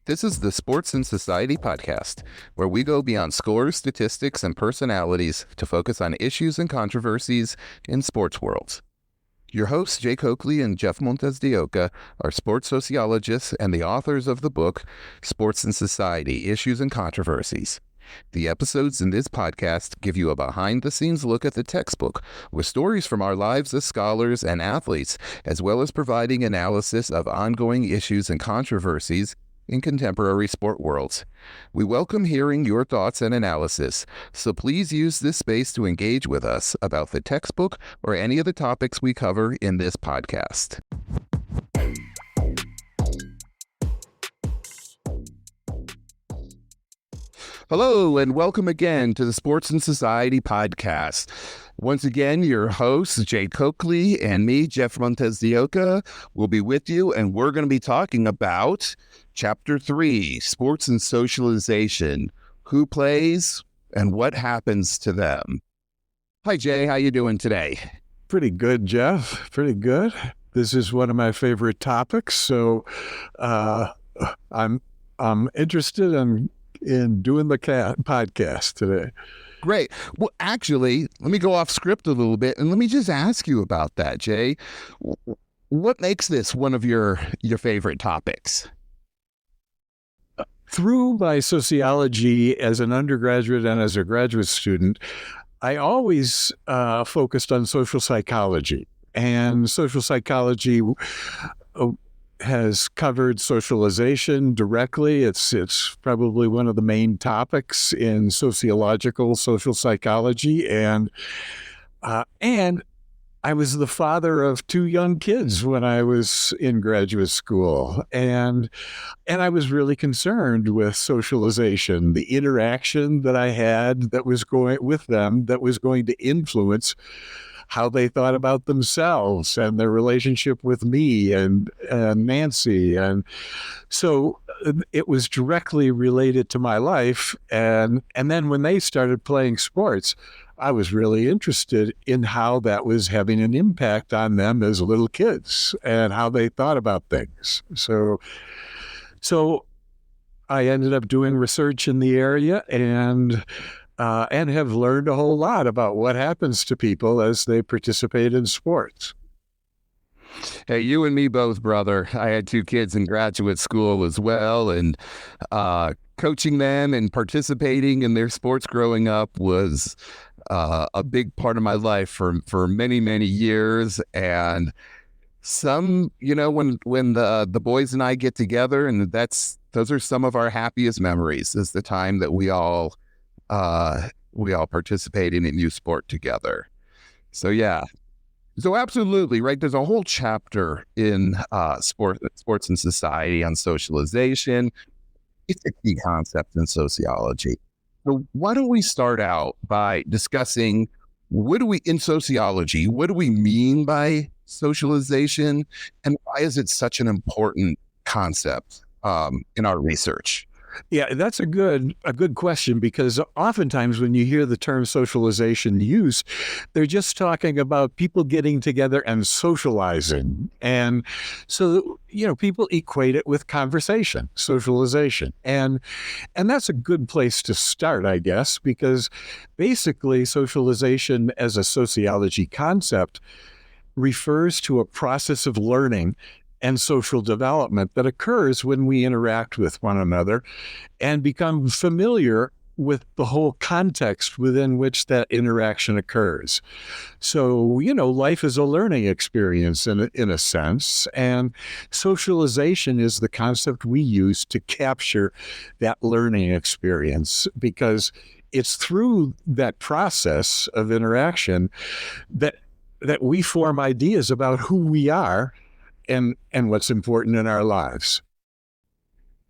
This is the Sports and Society podcast, where we go beyond scores, statistics, and personalities to focus on issues and controversies in sports worlds. Your hosts, Jake Oakley and Jeff Montes de Oca, are sports sociologists and the authors of the book, Sports and Society, Issues and Controversies. The episodes in this podcast give you a behind-the-scenes look at the textbook with stories from our lives as scholars and athletes, as well as providing analysis of ongoing issues and controversies in contemporary sport worlds. We welcome hearing your thoughts and analysis, so please use this space to engage with us about the textbook or any of the topics we cover in this podcast. Hello, and welcome again to the Sports and Society podcast. Once again, your hosts, Jake Oakley and me, Jeff Montes de Oca, will be with you, and we're going to be talking about Chapter 3, Sports and Socialization, who plays and what happens to them. Hi, Jay. How you doing today? Pretty good, Jeff. Pretty good. This is one of my favorite topics, so I'm interested in doing the podcast today. Great. Well, actually, let me go off script a little bit, and let me just ask you about that, Jay. What makes this one of your favorite topics? Through my sociology as an undergraduate and as a graduate student, I always focused on social psychology. And social psychology has covered socialization directly. It's probably one of the main topics in sociological social psychology. And I was the father of two young kids when I was in graduate school, and I was really concerned with socialization, the interaction that I had that was going with them, that was going to influence how they thought about themselves and their relationship with me and Nancy. And so it was directly related to my life. And then when they started playing sports, I was really interested in how that was having an impact on them as little kids and how they thought about things. So I ended up doing research in the area and have learned a whole lot about what happens to people as they participate in sports. Hey, you and me both, brother. I had two kids in graduate school as well, and coaching them and participating in their sports growing up was a big part of my life for many, many years. And some, when the boys and I get together, and those are some of our happiest memories, is the time that we all participate in a new sport together. So yeah. So absolutely, right? There's a whole chapter in Sports and Society on socialization. It's a key concept in sociology. So why don't we start out by discussing in sociology, what do we mean by socialization, and why is it such an important concept in our research? Yeah, that's a good question, because oftentimes when you hear the term socialization used, they're just talking about people getting together and socializing. And so, people equate it with conversation, socialization. And that's a good place to start, I guess, because basically socialization as a sociology concept refers to a process of learning and social development that occurs when we interact with one another and become familiar with the whole context within which that interaction occurs. So, life is a learning experience in a sense, and socialization is the concept we use to capture that learning experience, because it's through that process of interaction that we form ideas about who we are and what's important in our lives.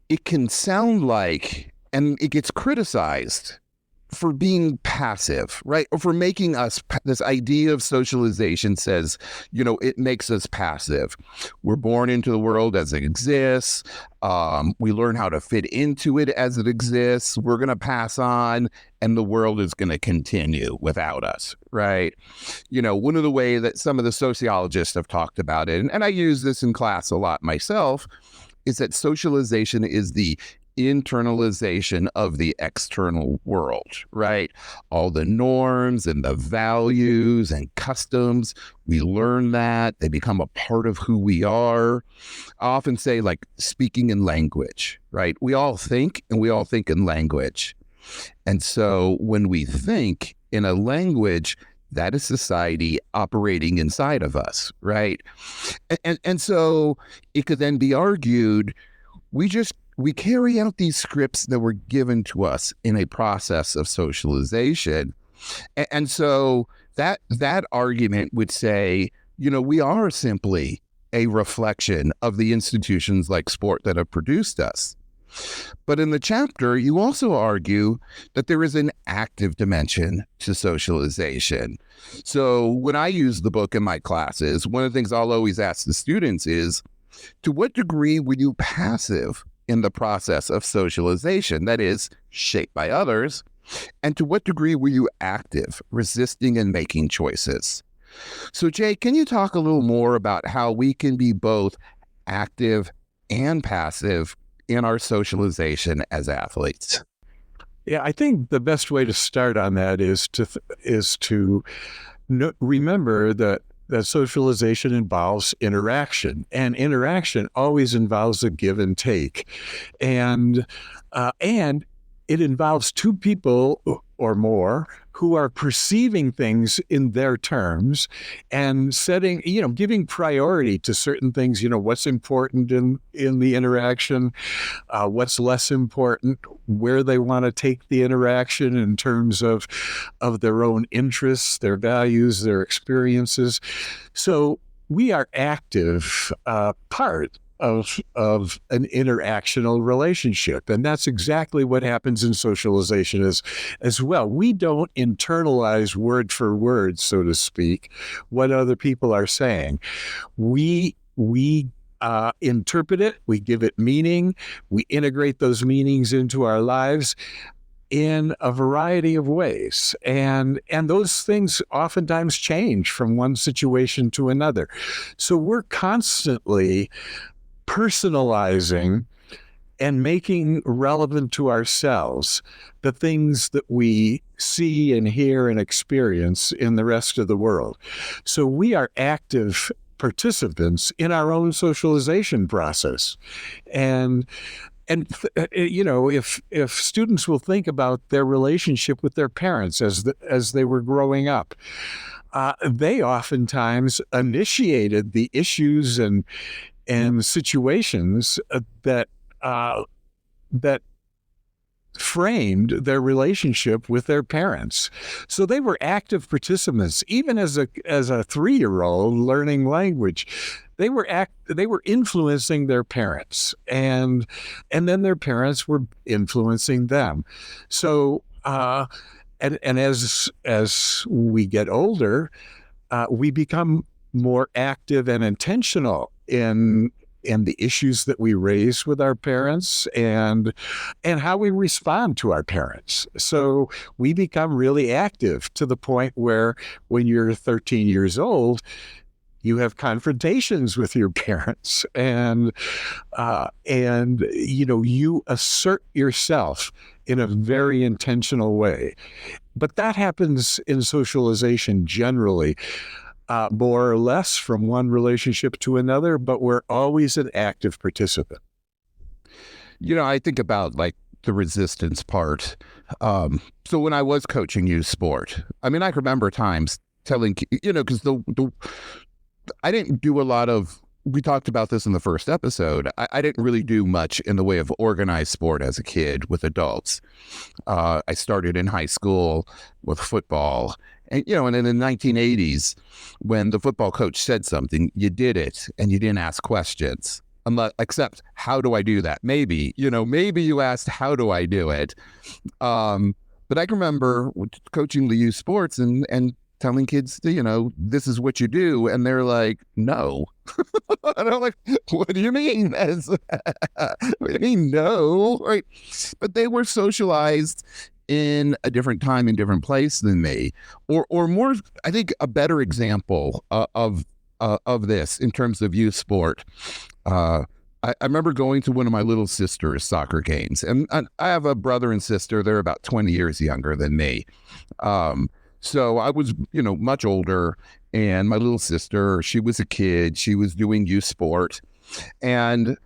It can sound like, and it gets criticized for being passive, right? Or for making us, this idea of socialization says, it makes us passive. We're born into the world as it exists. We learn how to fit into it as it exists. We're going to pass on, and the world is going to continue without us, right? One of the ways that some of the sociologists have talked about it, and I use this in class a lot myself, is that socialization is the internalization of the external world, right? All the norms and the values and customs, we learn that. They become a part of who we are. I often say, like, speaking in language, right? We all think, and we all think in language. And so when we think in a language, that is society operating inside of us, right? And so it could then be argued, we carry out these scripts that were given to us in a process of socialization. And so that argument would say, we are simply a reflection of the institutions like sport that have produced us. But in the chapter, you also argue that there is an active dimension to socialization. So when I use the book in my classes, one of the things I'll always ask the students is, to what degree were you passive in the process of socialization, that is, shaped by others? And to what degree were you active, resisting and making choices? So Jay, can you talk a little more about how we can be both active and passive in our socialization as athletes? Yeah, I think the best way to start on that is to remember that socialization involves interaction, and interaction always involves a give and take, and it involves two people or more who are perceiving things in their terms and setting, giving priority to certain things, what's important in the interaction, what's less important, where they want to take the interaction in terms of their own interests, their values, their experiences. So we are active part of an interactional relationship. And that's exactly what happens in socialization as well. We don't internalize word for word, so to speak, what other people are saying. We interpret it, we give it meaning, we integrate those meanings into our lives in a variety of ways. And those things oftentimes change from one situation to another. So we're constantly personalizing and making relevant to ourselves the things that we see and hear and experience in the rest of the world. So we are active participants in our own socialization process. And if students will think about their relationship with their parents as they were growing up, they oftentimes initiated the issues and situations that framed their relationship with their parents. So they were active participants, even as a 3-year-old learning language. They were influencing their parents, and then their parents were influencing them. So and as we get older, we become more active and intentional in the issues that we raise with our parents and how we respond to our parents. So we become really active to the point where when you're 13 years old, you have confrontations with your parents and you assert yourself in a very intentional way. But that happens in socialization generally. More or less from one relationship to another, but we're always an active participant. I think about like the resistance part. So when I was coaching youth sport, I can remember times telling, because I didn't do a lot of, we talked about this in the first episode, I didn't really do much in the way of organized sport as a kid with adults. I started in high school with football. And, and in the 1980s, when the football coach said something, you did it and you didn't ask questions. Except, how do I do that? Maybe you asked, how do I do it? But I can remember coaching the youth sports and telling kids, this is what you do. And they're like, no. And I'm like, what do you mean? What do you mean, no? Right. But they were socialized in a different time and different place than me, or more. I think a better example of this in terms of youth sport I remember going to one of my little sister's soccer games, and I have a brother and sister. They're about 20 years younger than me. So I was, much older, and my little sister, she was a kid. She was doing youth sport. And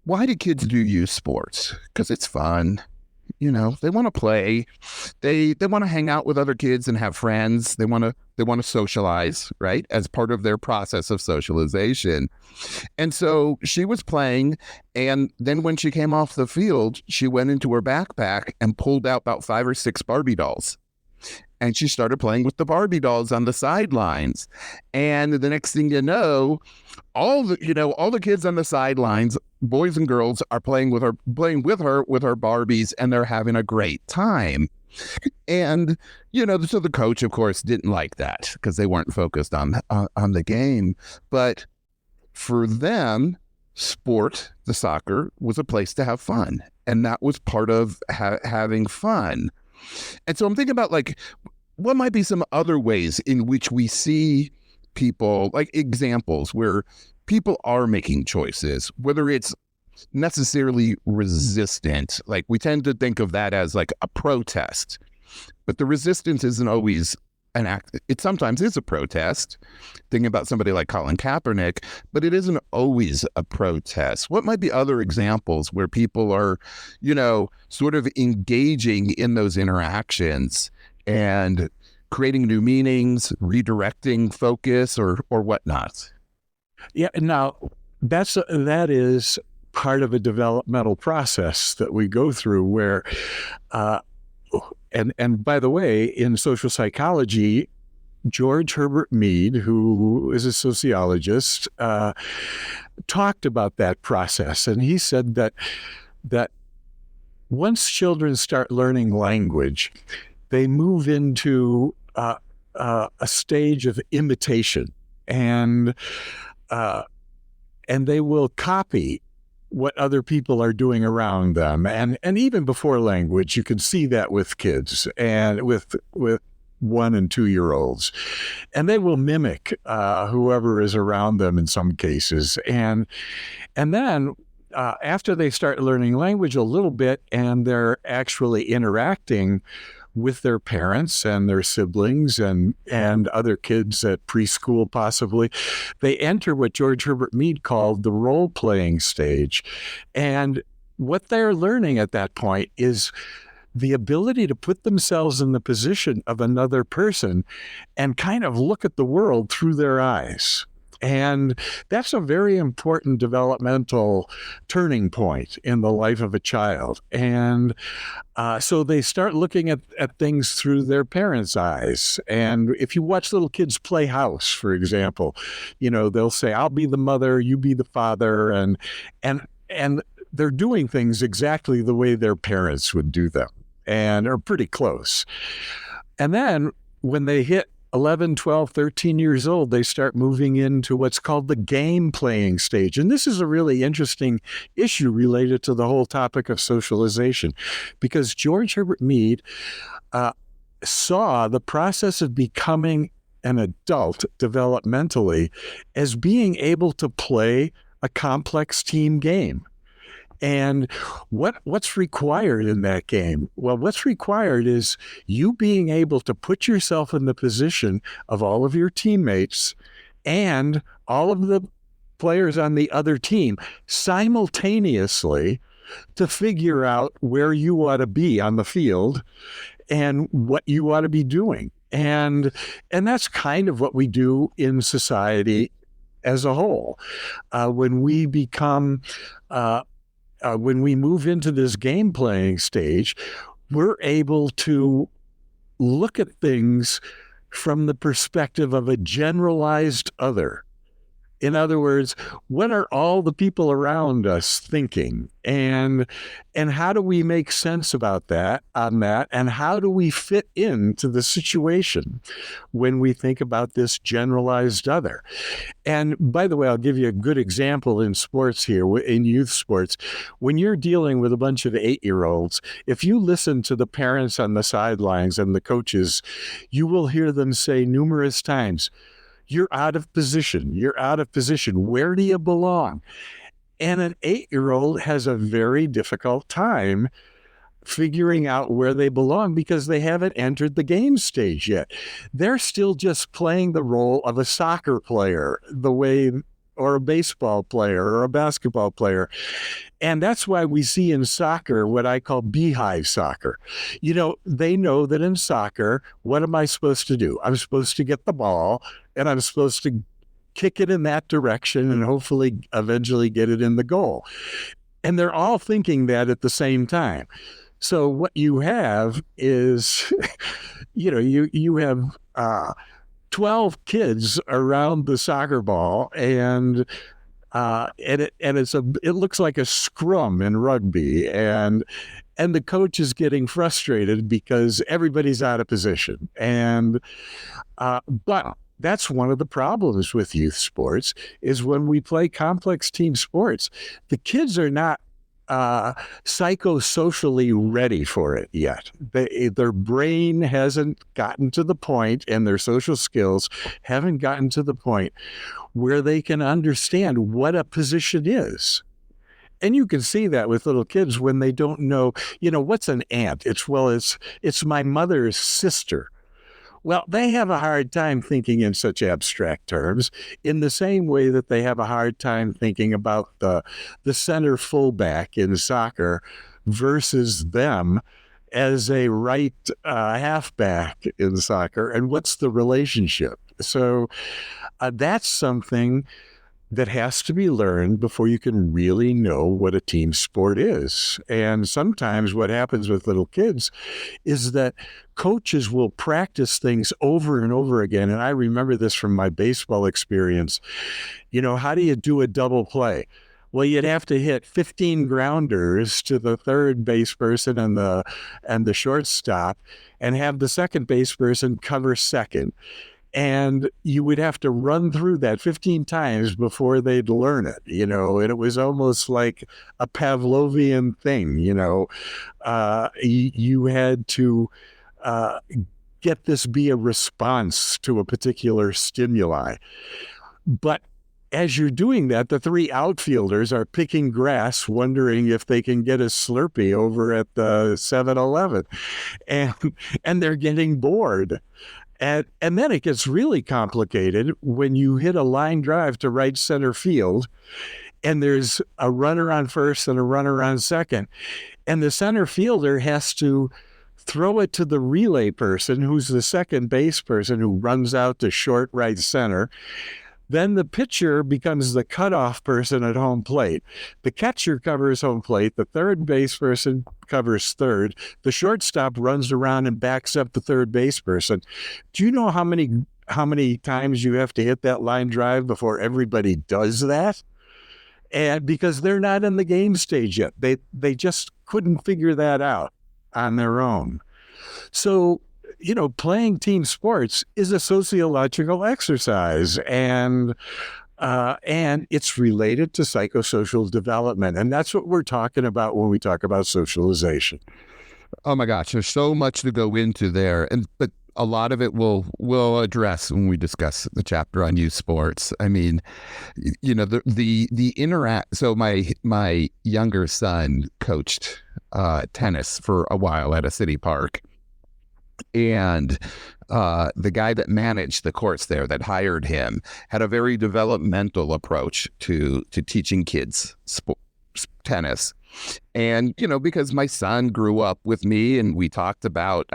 why do kids do youth sports? Because it's fun. They want to play. They want to hang out with other kids and have friends. They want to socialize, right? As part of their process of socialization. And so she was playing, and then when she came off the field, she went into her backpack and pulled out about 5 or 6 Barbie dolls. And she started playing with the Barbie dolls on the sidelines. And the next thing you know, all the kids on the sidelines, boys and girls, are playing with her with her Barbies, and they're having a great time. And, so the coach, of course, didn't like that because they weren't focused on the game. But for them, sport, the soccer, was a place to have fun. And that was part of having fun. And so I'm thinking about, what might be some other ways in which we see people, examples where people are making choices, whether it's necessarily resistant. We tend to think of that as a protest, but the resistance isn't always an act. It sometimes is a protest, thinking about somebody like Colin Kaepernick, but it isn't always a protest. What might be other examples where people are, sort of engaging in those interactions and creating new meanings, redirecting focus or whatnot? Yeah. Now, that is part of a developmental process that we go through where, and by the way, in social psychology, George Herbert Mead, who is a sociologist, talked about that process. And he said that once children start learning language, they move into a stage of imitation, and they will copy what other people are doing around them. And even before language, you can see that with kids and with 1 and 2 year olds, and they will mimic whoever is around them in some cases. And then after they start learning language a little bit and they're actually interacting with their parents and their siblings and other kids at preschool possibly, they enter what George Herbert Mead called the role-playing stage. And what they're learning at that point is the ability to put themselves in the position of another person and kind of look at the world through their eyes. And that's a very important developmental turning point in the life of a child. And so they start looking at things through their parents' eyes. And if you watch little kids play house, for example, they'll say, "I'll be the mother, you be the father," and they're doing things exactly the way their parents would do them, and are pretty close. And then when they hit 11, 12, 13 years old, they start moving into what's called the game playing stage. And this is a really interesting issue related to the whole topic of socialization, because George Herbert Mead saw the process of becoming an adult developmentally as being able to play a complex team game. And what's required in that game? Well, what's required is you being able to put yourself in the position of all of your teammates and all of the players on the other team simultaneously to figure out where you ought to be on the field and what you ought to be doing. And that's kind of what we do in society as a whole. When we become when we move into this game playing stage, we're able to look at things from the perspective of a generalized other. In other words, what are all the people around us thinking? And how do we make sense about that, and how do we fit into the situation when we think about this generalized other? And by the way, I'll give you a good example in sports here, in youth sports. When you're dealing with a bunch of 8-year-olds, if you listen to the parents on the sidelines and the coaches, you will hear them say numerous times, "You're out of position. You're out of position. Where do you belong?" And an 8-year-old has a very difficult time figuring out where they belong because they haven't entered the game stage yet. They're still just playing the role of a soccer player, or a baseball player or a basketball player. And that's why we see in soccer what I call beehive soccer. They know that in soccer, what am I supposed to do? I'm supposed to get the ball and I'm supposed to kick it in that direction and hopefully eventually get it in the goal. And they're all thinking that at the same time. So what you have is, you have 12 kids around the soccer ball, and it looks like a scrum in rugby, and the coach is getting frustrated because everybody's out of position. But that's one of the problems with youth sports is when we play complex team sports, the kids are not psychosocially ready for it yet. Their brain hasn't gotten to the point, and their social skills haven't gotten to the point where they can understand what a position is. And you can see that with little kids when they don't know, what's an aunt? It's my mother's sister. Well, they have a hard time thinking in such abstract terms, in the same way that they have a hard time thinking about the center fullback in soccer versus them as a right halfback in soccer, and what's the relationship. So that's something that has to be learned before you can really know what a team sport is. And sometimes what happens with little kids is that coaches will practice things over and over again. And I remember this from my baseball experience. How do you do a double play? Well, you'd have to hit 15 grounders to the third base person and the shortstop, and have the second base person cover second. And you would have to run through that 15 times before they'd learn it, and it was almost like a Pavlovian thing, you had to get this be a response to a particular stimuli. But as you're doing that, the 3 outfielders are picking grass, wondering if they can get a Slurpee over at the 7-Eleven, and they're getting bored. And then it gets really complicated when you hit a line drive to right center field, and there's a runner on first and a runner on second. And the center fielder has to throw it to the relay person, who's the second base person, who runs out to short right center. Then the pitcher becomes the cutoff person at home plate. The catcher covers home plate. The third base person covers third. The shortstop runs around and backs up the third base person. Do you know how many times you have to hit that line drive before everybody does that? And because they're not in the game stage yet, they just couldn't figure that out on their own. So, playing team sports is a sociological exercise, and it's related to psychosocial development. And that's what we're talking about when we talk about socialization. Oh my gosh, there's so much to go into there. But a lot of it we'll address when we discuss the chapter on youth sports. I mean, the interact. So my younger son coached tennis for a while at a city park. And the guy that managed the courts there, that hired him, had a very developmental approach to teaching kids tennis. And, because my son grew up with me, and we talked about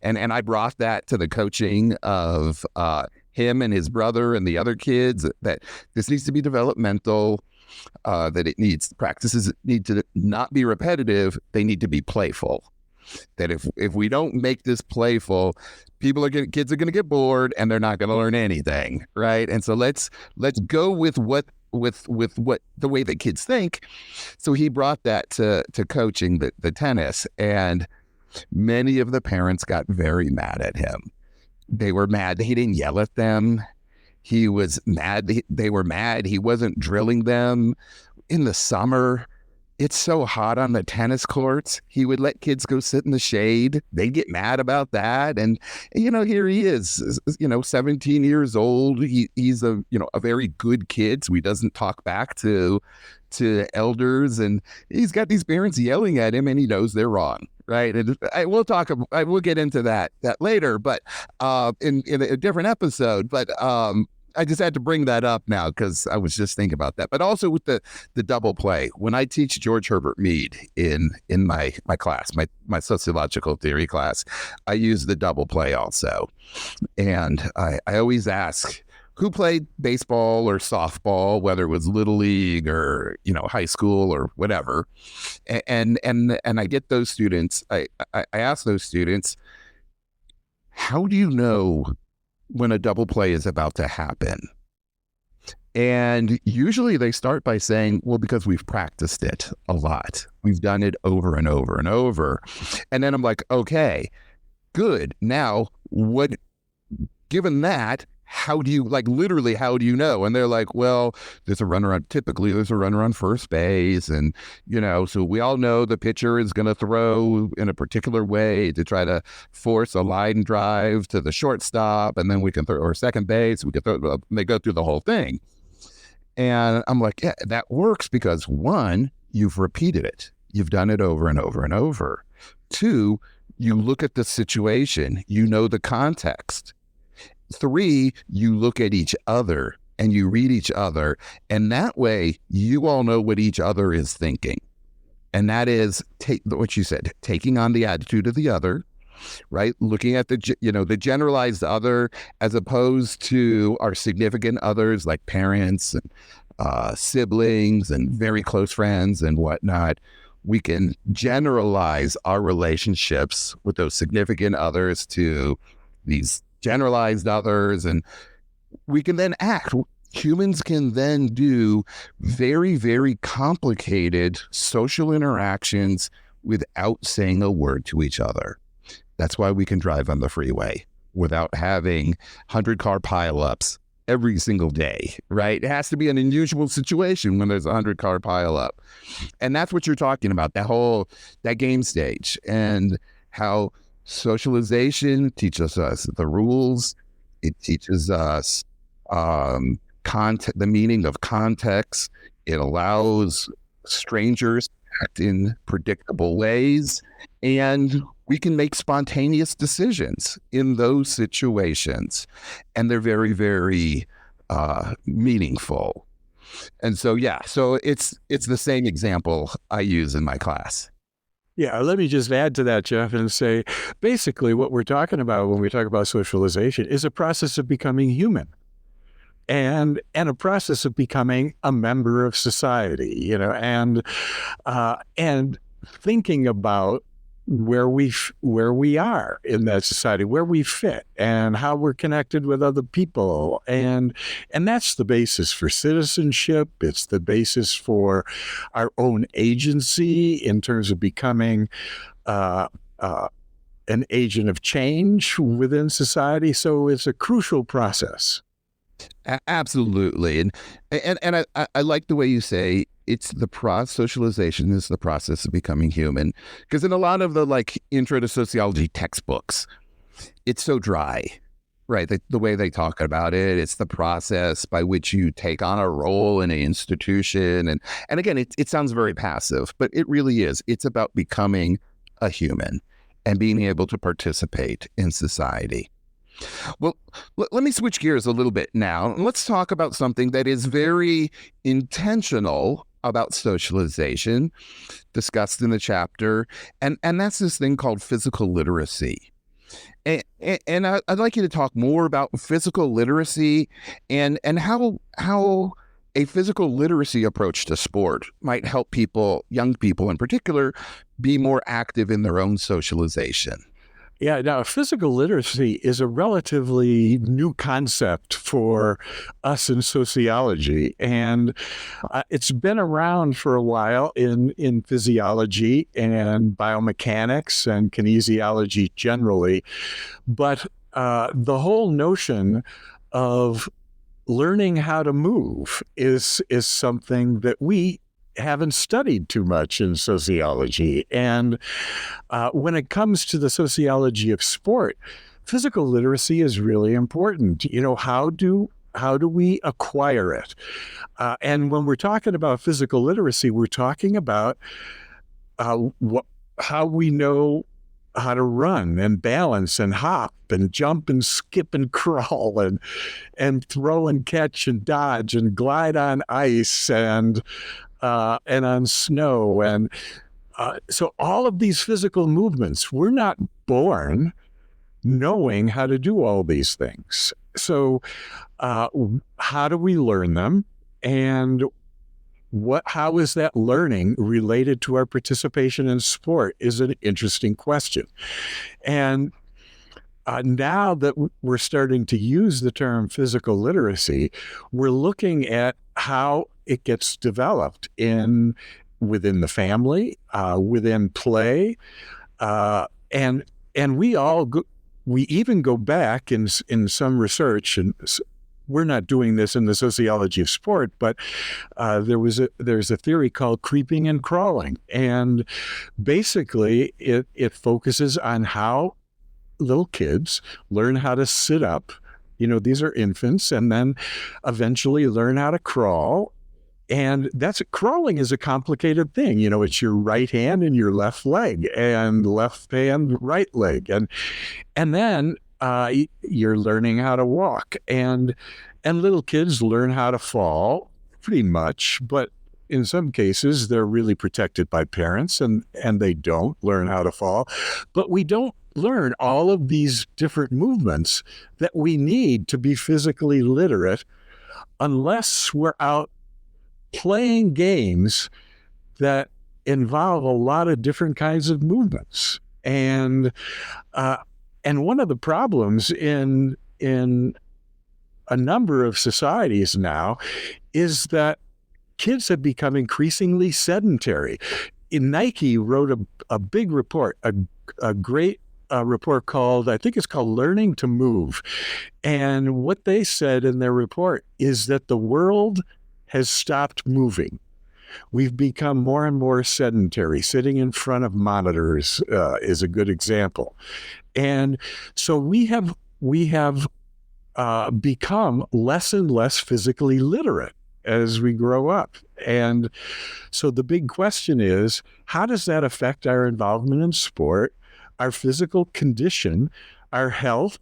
and I brought that to the coaching of him and his brother and the other kids, that this needs to be developmental, that practices need to not be repetitive, they need to be playful. That if we don't make this playful, kids are going to get bored, and they're not going to learn anything, right? And so let's go with what the way that kids think. So he brought that to coaching the tennis, and many of the parents got very mad at him. They were mad. He didn't yell at them. He was mad. They were mad. He wasn't drilling them. In the summer, it's so hot on the tennis courts. He would let kids go sit in the shade. They'd get mad about that. And here he is, 17 years old. He's a very good kid. So he doesn't talk back to elders. And he's got these parents yelling at him and he knows they're wrong. Right. And we'll get into that later, but in a different episode. But I just had to bring that up now because I was just thinking about that. But also with the double play, when I teach George Herbert Mead in my class, my sociological theory class, I use the double play also. And I always ask, who played baseball or softball, whether it was Little League or high school or whatever, and I get those students. I ask those students, how do you know when a double play is about to happen? And usually they start by saying, well, because we've practiced it a lot. We've done it over and over and over. And then I'm like, okay, good. Now, given that, how do you know? And they're like, well, typically there's a runner on first base. And, so we all know the pitcher is going to throw in a particular way to try to force a line drive to the shortstop. And then we can throw, or second base, we can throw, they go through the whole thing. And I'm like, yeah, that works because 1, you've repeated it. You've done it over and over and over. 2, you look at the situation, you know the context. 3, you look at each other and you read each other. And that way you all know what each other is thinking. And that is what you said, taking on the attitude of the other, right? Looking at the generalized other as opposed to our significant others like parents and siblings and very close friends and whatnot. We can generalize our relationships with those significant others to these generalized others, and we can then act. Humans can then do very, very complicated social interactions without saying a word to each other. That's why we can drive on the freeway without having 100-car pileups every single day, right? It has to be an unusual situation when there's a 100-car pileup. And that's what you're talking about, that game stage, and how socialization teaches us the rules. It teaches us the meaning of context. It allows strangers to act in predictable ways, and we can make spontaneous decisions in those situations, and they're very, very meaningful. And so, it's the same example I use in my class. Yeah, let me just add to that, Jeff, and say, basically what we're talking about when we talk about socialization is a process of becoming human and a process of becoming a member of society, and thinking about where we are in that society, where we fit, and how we're connected with other people, and that's the basis for citizenship. It's the basis for our own agency in terms of becoming an agent of change within society. So it's a crucial process. Absolutely, and I like the way you say it's socialization is the process of becoming human, because in a lot of the intro to sociology textbooks, it's so dry, right? The way they talk about it, it's the process by which you take on a role in an institution, and again, it sounds very passive, but it really is. It's about becoming a human and being able to participate in society. Well, let me switch gears a little bit now. Let's talk about something that is very intentional about socialization, discussed in the chapter, and that's this thing called physical literacy. And I'd like you to talk more about physical literacy and how a physical literacy approach to sport might help people, young people in particular, be more active in their own socialization. Yeah, now physical literacy is a relatively new concept for us in sociology, and it's been around for a while in physiology and biomechanics and kinesiology generally. But the whole notion of learning how to move is something that we haven't studied too much in sociology. And when it comes to the sociology of sport, physical literacy is really important. How do we acquire it? And when we're talking about physical literacy, we're talking about how we know how to run and balance and hop and jump and skip and crawl and throw and catch and dodge and glide on ice and on snow. And so all of these physical movements, we're not born knowing how to do all these things. So how do we learn them? And how is that learning related to our participation in sport is an interesting question. And now that we're starting to use the term physical literacy, we're looking at how it gets developed within the family, within play, and we even go back in some research, and we're not doing this in the sociology of sport, but there's a theory called creeping and crawling. And basically it focuses on how little kids learn how to sit up. These are infants, and then eventually learn how to crawl. And crawling is a complicated thing. It's your right hand and your left leg, and left hand, right leg. And then you're learning how to walk, and little kids learn how to fall pretty much, but in some cases they're really protected by parents and they don't learn how to fall. But we don't learn all of these different movements that we need to be physically literate unless we're out playing games that involve a lot of different kinds of movements. And one of the problems in a number of societies now is that kids have become increasingly sedentary. Nike wrote a big report, a great report called, I think it's called Learning to Move. And what they said in their report is that the world has stopped moving. We've become more and more sedentary. Sitting in front of monitors is a good example. And so we have become less and less physically literate as we grow up. And so the big question is, how does that affect our involvement in sport, our physical condition, our health,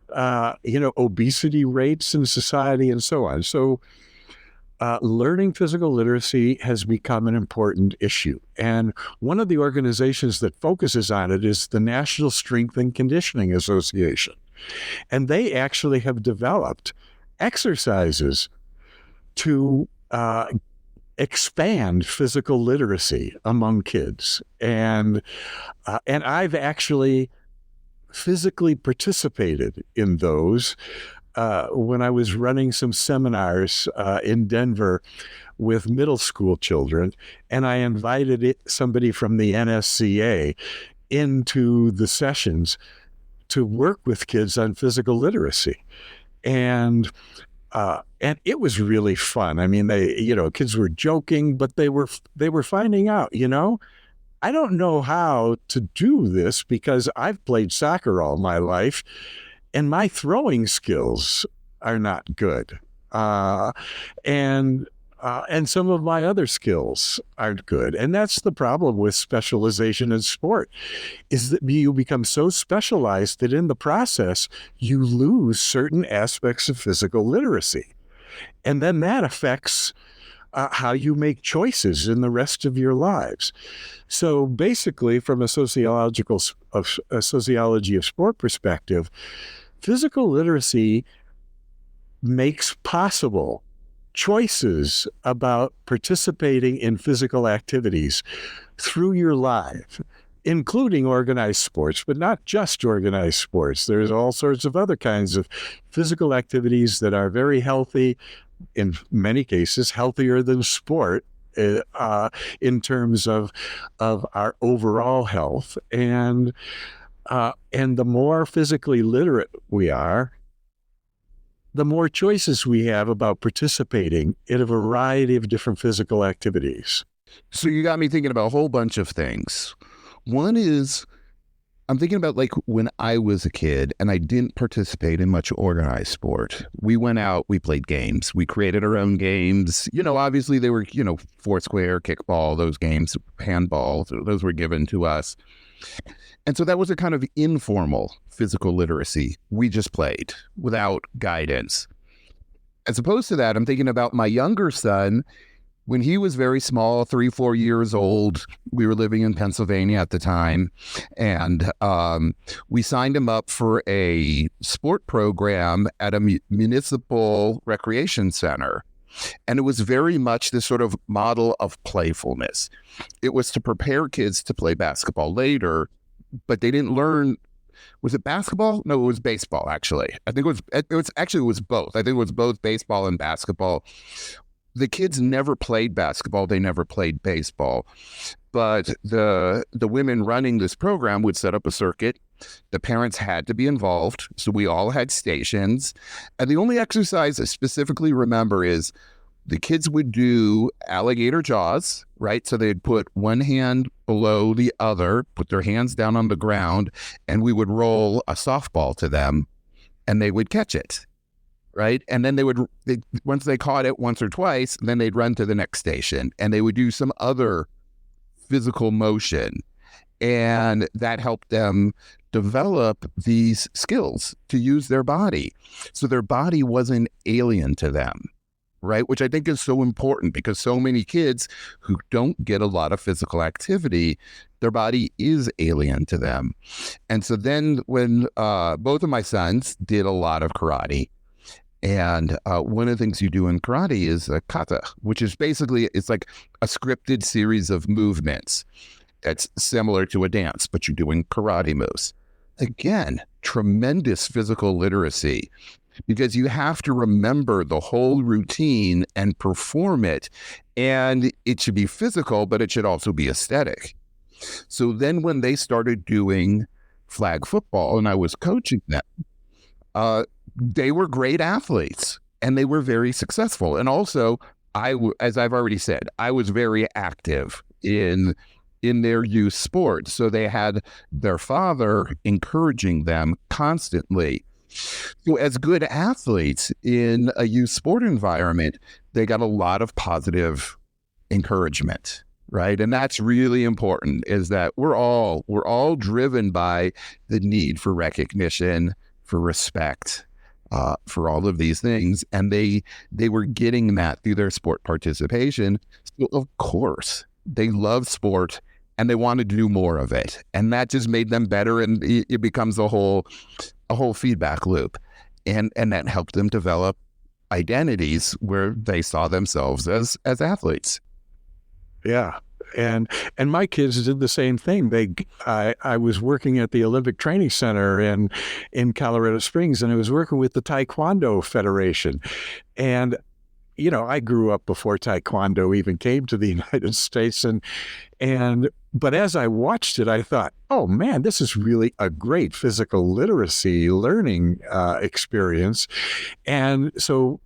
obesity rates in society, and so on? So learning physical literacy has become an important issue. And one of the organizations that focuses on it is the National Strength and Conditioning Association. And they actually have developed exercises to expand physical literacy among kids. And I've actually physically participated in those when I was running some seminars in Denver with middle school children, and I invited somebody from the NSCA into the sessions to work with kids on physical literacy. And it was really fun. I mean, kids were joking, but they were finding out, I don't know how to do this because I've played soccer all my life and my throwing skills are not good. And some of my other skills aren't good. And that's the problem with specialization in sport, is that you become so specialized that in the process, you lose certain aspects of physical literacy. And then that affects how you make choices in the rest of your lives. So basically, from a sociology of sport perspective, physical literacy makes possible choices about participating in physical activities through your life, including organized sports, but not just organized sports. There's all sorts of other kinds of physical activities that are very healthy, in many cases healthier than sport in terms of our overall health. And the more physically literate we are, the more choices we have about participating in a variety of different physical activities. So you got me thinking about a whole bunch of things. One is, I'm thinking about like when I was a kid and I didn't participate in much organized sport. We went out, we played games, we created our own games. Obviously they were, Foursquare, kickball, those games, handball, those were given to us. And so that was a kind of informal physical literacy. We just played without guidance. As opposed to that, I'm thinking about my younger son. When he was very small, 3-4 years old, we were living in Pennsylvania at the time, and we signed him up for a sport program at a municipal recreation center. And it was very much this sort of model of playfulness. It was to prepare kids to play basketball later, but they didn't learn. Was it basketball? No, it was baseball, actually. I think it was both. I think it was both baseball and basketball. The kids never played basketball. They never played baseball. But the women running this program would set up a circuit. The parents had to be involved. So we all had stations. And the only exercise I specifically remember is the kids would do alligator jaws, right? So they'd put one hand below the other, put their hands down on the ground, and we would roll a softball to them, and they would catch it. Right. And then once they caught it once or twice, then they'd run to the next station and they would do some other physical motion. And that helped them develop these skills to use their body. So their body wasn't alien to them. Right. Which I think is so important because so many kids who don't get a lot of physical activity, their body is alien to them. And so then when both of my sons did a lot of karate. And one of the things you do in karate is a kata, which is basically, it's like a scripted series of movements that's similar to a dance, but you're doing karate moves. Again, tremendous physical literacy because you have to remember the whole routine and perform it. And it should be physical, but it should also be aesthetic. So then when they started doing flag football and I was coaching them, they were great athletes and they were very successful. And also, as I've already said, I was very active in their youth sport. So they had their father encouraging them constantly. So as good athletes in a youth sport environment, they got a lot of positive encouragement. Right. And that's really important, is that we're all driven by the need for recognition, for respect, for all of these things. And they were getting that through their sport participation. So of course, they love sport and they wanted to do more of it. And that just made them better. And it becomes a whole feedback loop. And that helped them develop identities where they saw themselves as athletes. Yeah. And my kids did the same thing. I was working at the Olympic Training Center in Colorado Springs, and I was working with the Taekwondo Federation. And, I grew up before Taekwondo even came to the United States. But as I watched it, I thought, oh man, this is really a great physical literacy learning experience. And so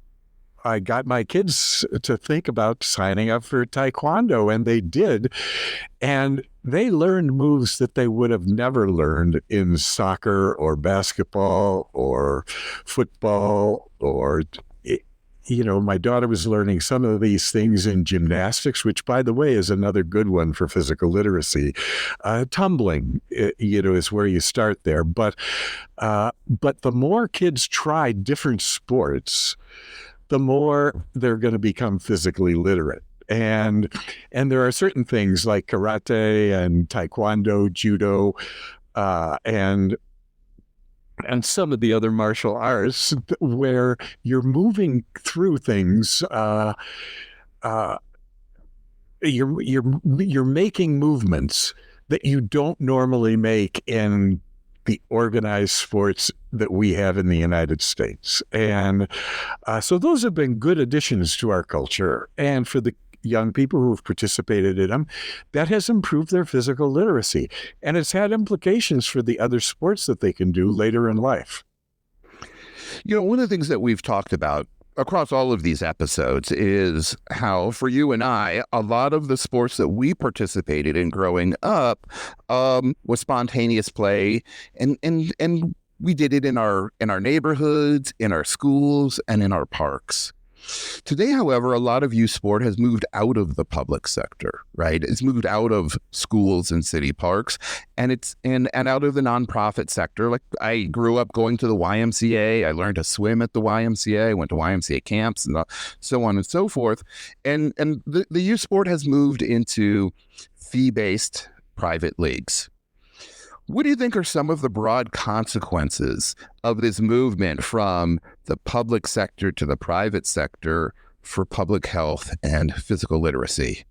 I got my kids to think about signing up for Taekwondo, and they did. And they learned moves that they would have never learned in soccer or basketball or football or, my daughter was learning some of these things in gymnastics, which, by the way, is another good one for physical literacy. Tumbling, is where you start there. But the more kids try different sports, the more they're going to become physically literate. And there are certain things like karate and taekwondo, judo, and some of the other martial arts where you're moving through things. You're making movements that you don't normally make in the organized sports that we have in the United States. And so those have been good additions to our culture. And for the young people who have participated in them, that has improved their physical literacy. And it's had implications for the other sports that they can do later in life. One of the things that we've talked about across all of these episodes is how, for you and I, a lot of the sports that we participated in growing up was spontaneous play, and we did it in our neighborhoods, in our schools, and in our parks. Today, however, a lot of youth sport has moved out of the public sector, right? It's moved out of schools and city parks, and it's and out of the nonprofit sector. Like, I grew up going to the YMCA. I learned to swim at the YMCA. I went to YMCA camps and so on and so forth. And the youth sport has moved into fee-based private leagues. What do you think are some of the broad consequences of this movement from the public sector to the private sector for public health and physical literacy?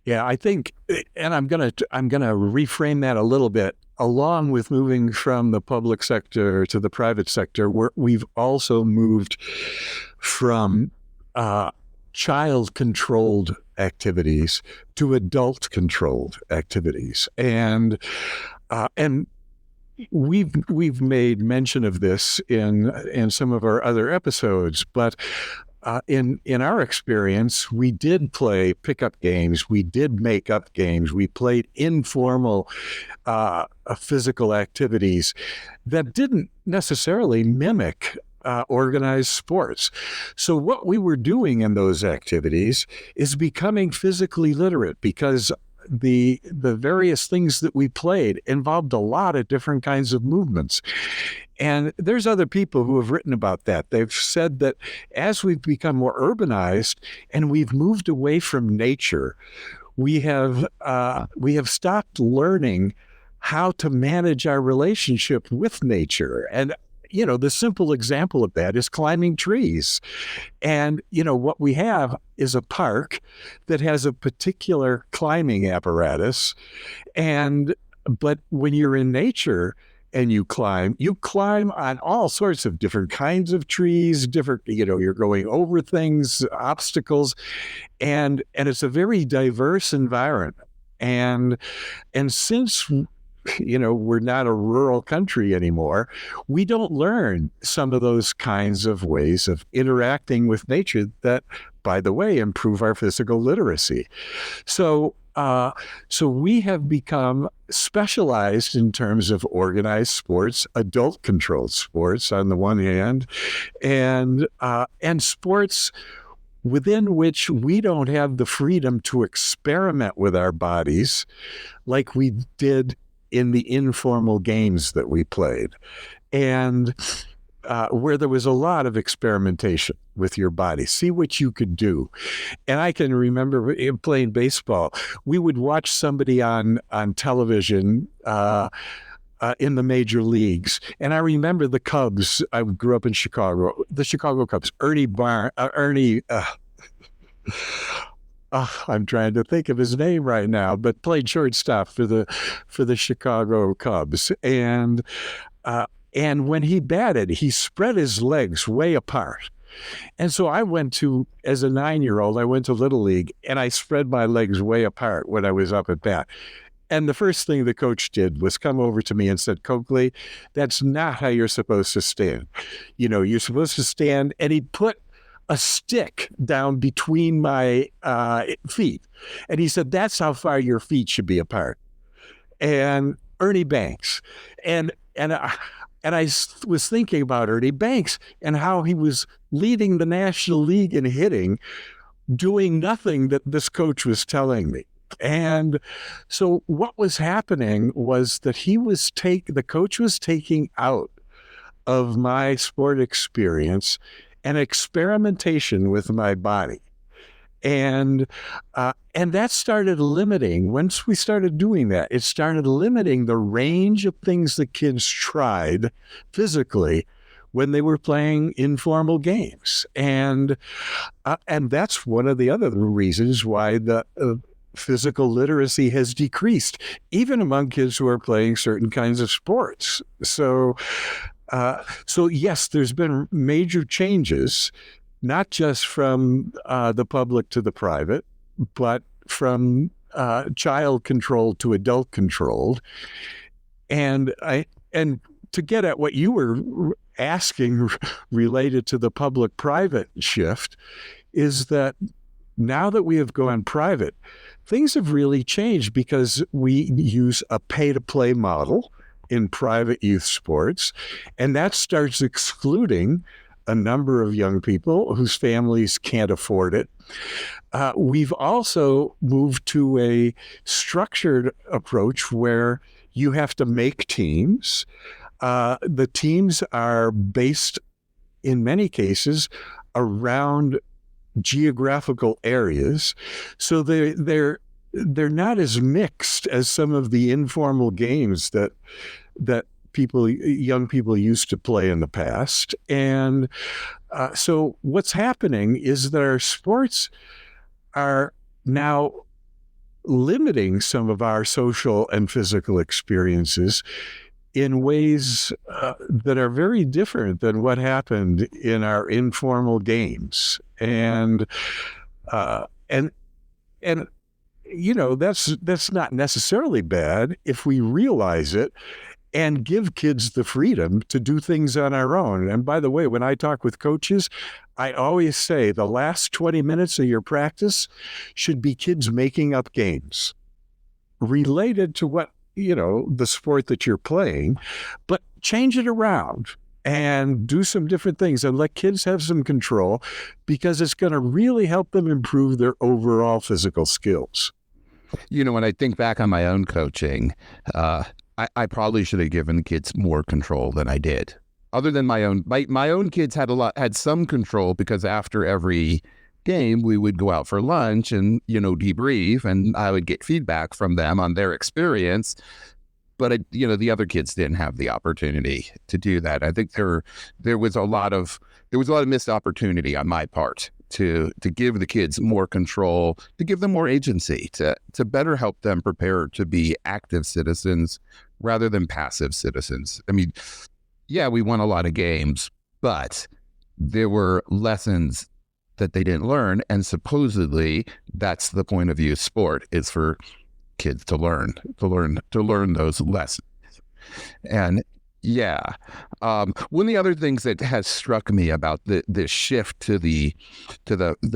Yeah, I think, and I'm gonna reframe that a little bit. Along with moving from the public sector to the private sector, we've also moved from child-controlled activities to adult-controlled activities, and we've made mention of this in some of our other episodes, but in our experience, we did play pickup games, we did make up games, we played informal physical activities that didn't necessarily mimic organized sports. So what we were doing in those activities is becoming physically literate, because the various things that we played involved a lot of different kinds of movements. And there's other people who have written about that. They've said that as we've become more urbanized and we've moved away from nature, we have stopped learning how to manage our relationship with nature. And the simple example of that is climbing trees. And, what we have is a park that has a particular climbing apparatus. But when you're in nature and you climb on all sorts of different kinds of trees, you're going over things, obstacles, and it's a very diverse environment. And since we're not a rural country anymore, we don't learn some of those kinds of ways of interacting with nature that, by the way, improve our physical literacy. So we have become specialized in terms of organized sports, adult-controlled sports on the one hand, and sports within which we don't have the freedom to experiment with our bodies like we did in the informal games that we played, and where there was a lot of experimentation with your body, see what you could do. And I can remember playing baseball, we would watch somebody on television in the major leagues. And I remember the Cubs. I grew up in Chicago, the Chicago Cubs, I'm trying to think of his name right now, but played shortstop for the Chicago Cubs. And when he batted, he spread his legs way apart. And so as a 9-year-old, I went to Little League, and I spread my legs way apart when I was up at bat. And the first thing the coach did was come over to me and said, "Coakley, that's not how you're supposed to stand. You're supposed to stand," and he put a stick down between my feet. And he said, "That's how far your feet should be apart." And Ernie Banks. And I was thinking about Ernie Banks and how he was leading the National League in hitting, doing nothing that this coach was telling me. And so what was happening was that the coach was taking out of my sport experience and experimentation with my body. And that started limiting, once we started doing that, it started limiting the range of things the kids tried physically when they were playing informal games. And that's one of the other reasons why the physical literacy has decreased, even among kids who are playing certain kinds of sports. So yes, there's been major changes, not just from the public to the private, but from child controlled to adult controlled. And to get at what you were asking related to the public-private shift is that now that we have gone private, things have really changed because we use a pay-to-play model in private youth sports, and that starts excluding a number of young people whose families can't afford it. We've also moved to a structured approach where you have to make teams. The teams are based, in many cases, around geographical areas, so they're not as mixed as some of the informal games that young people used to play in the past. And so what's happening is that our sports are now limiting some of our social and physical experiences in ways that are very different than what happened in our informal games. And you know, that's not necessarily bad if we realize it and give kids the freedom to do things on our own. And by the way, when I talk with coaches, I always say the last 20 minutes of your practice should be kids making up games related to what, you know, the sport that you're playing, but change it around and do some different things and let kids have some control, because it's going to really help them improve their overall physical skills. You know, when I think back on my own coaching, I probably should have given kids more control than I did. Other than my own kids had some control, because after every game we would go out for lunch and, you know, debrief, and I would get feedback from them on their experience. But you know, the other kids didn't have the opportunity to do that. I think there was a lot of missed opportunity on my part to give the kids more control, to give them more agency, to better help them prepare to be active citizens rather than passive citizens. I mean, yeah, we won a lot of games, but there were lessons that they didn't learn, and supposedly that's the point of youth sport, is for kids to learn those lessons. And yeah, one of the other things that has struck me about this shift to the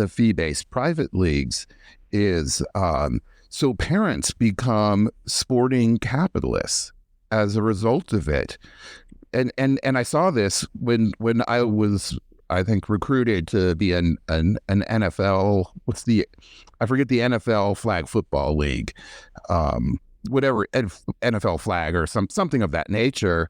fee-based private leagues is so parents become sporting capitalists as a result of it. And I saw this when I was, I think, recruited to be an NFL, I forget the NFL flag football league, whatever, NFL flag or something of that nature.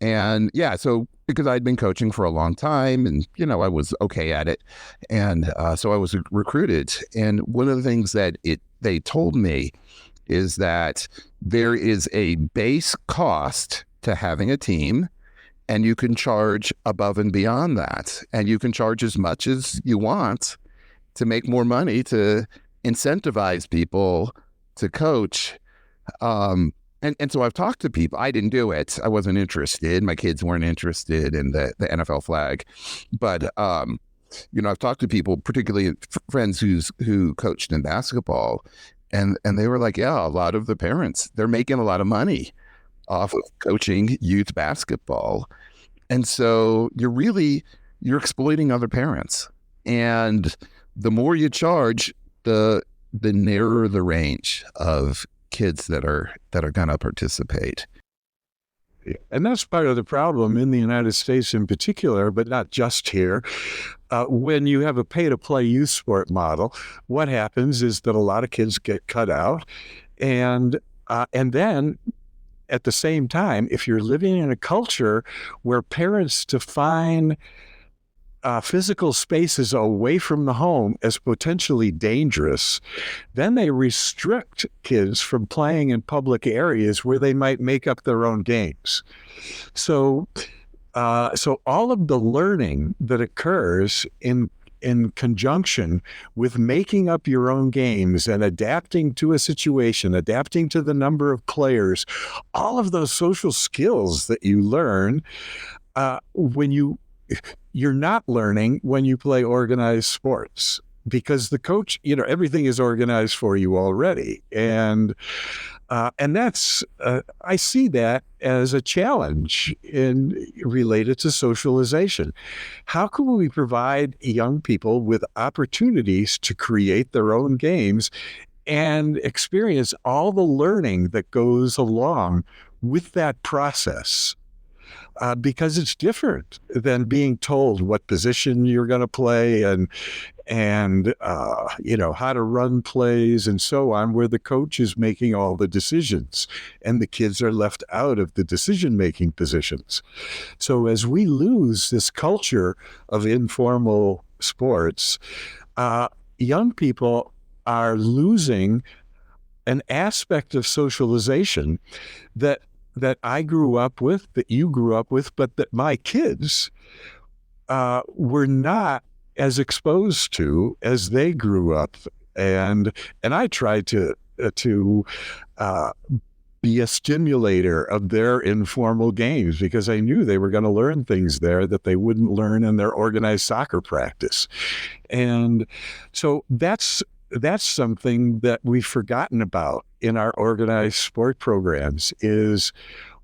And yeah, so because I'd been coaching for a long time and, you know, I was okay at it. And so I was recruited. And one of the things that they told me is that there is a base cost to having a team, and you can charge above and beyond that. And you can charge as much as you want to make more money, to incentivize people to coach. And so I've talked to people. I didn't do it. I wasn't interested. My kids weren't interested in the NFL flag. But, you know, I've talked to people, particularly friends who coached in basketball, and they were like, yeah, a lot of the parents, they're making a lot of money off of coaching youth basketball. And so you're exploiting other parents. And the more you charge, the narrower the range of kids that are going to participate. And that's part of the problem in the United States in particular, but not just here. When you have a pay-to-play youth sport model, what happens is that a lot of kids get cut out. And then at the same time, if you're living in a culture where parents define physical spaces away from the home as potentially dangerous, then they restrict kids from playing in public areas where they might make up their own games. So all of the learning that occurs in conjunction with making up your own games and adapting to a situation, adapting to the number of players, all of those social skills that you learn you're not learning when you play organized sports, because the coach, you know, everything is organized for you already. And And that's, I see that as a challenge related to socialization. How can we provide young people with opportunities to create their own games and experience all the learning that goes along with that process? Because it's different than being told what position you're going to play and how to run plays and so on, where the coach is making all the decisions and the kids are left out of the decision-making positions. So as we lose this culture of informal sports, young people are losing an aspect of socialization that I grew up with, that you grew up with, but that my kids were not as exposed to as they grew up. And I tried to be a stimulator of their informal games because I knew they were going to learn things there that they wouldn't learn in their organized soccer practice. And so that's something that we've forgotten about in our organized sport programs is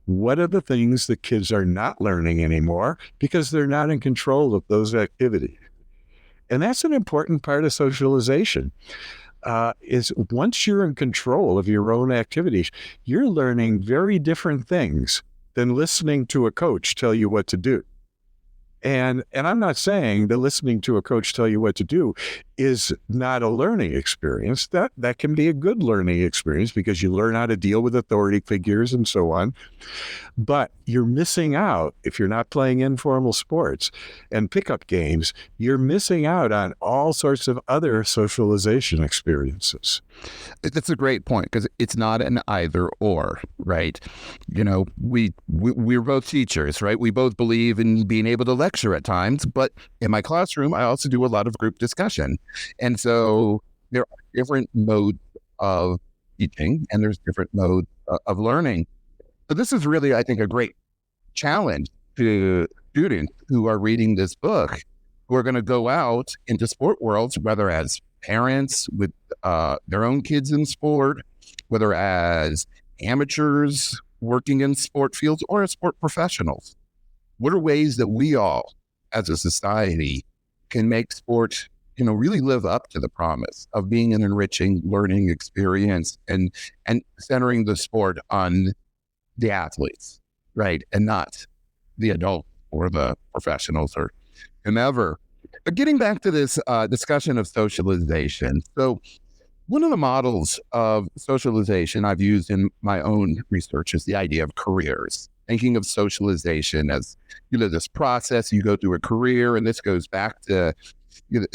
what are the things that kids are not learning anymore because they're not in control of those activities. And that's an important part of socialization, is once you're in control of your own activities, you're learning very different things than listening to a coach tell you what to do. And I'm not saying that listening to a coach tell you what to do is not a learning experience. That can be a good learning experience because you learn how to deal with authority figures and so on. But you're missing out if you're not playing informal sports and pickup games. You're missing out on all sorts of other socialization experiences. That's a great point because it's not an either or, right? We're both teachers, right? We both believe in being able to lecture at times, but in my classroom, I also do a lot of group discussion. And so there are different modes of teaching and there's different modes of learning. So this is really, I think, a great challenge to students who are reading this book, who are going to go out into sport worlds, whether as parents with their own kids in sport, whether as amateurs working in sport fields or as sport professionals. What are ways that we all, as a society, can make sport, really live up to the promise of being an enriching learning experience and centering the sport on the athletes, right? And not the adult or the professionals or whomever. But getting back to this discussion of socialization. So one of the models of socialization I've used in my own research is the idea of careers, thinking of socialization as, this process, you go through a career, and this goes back to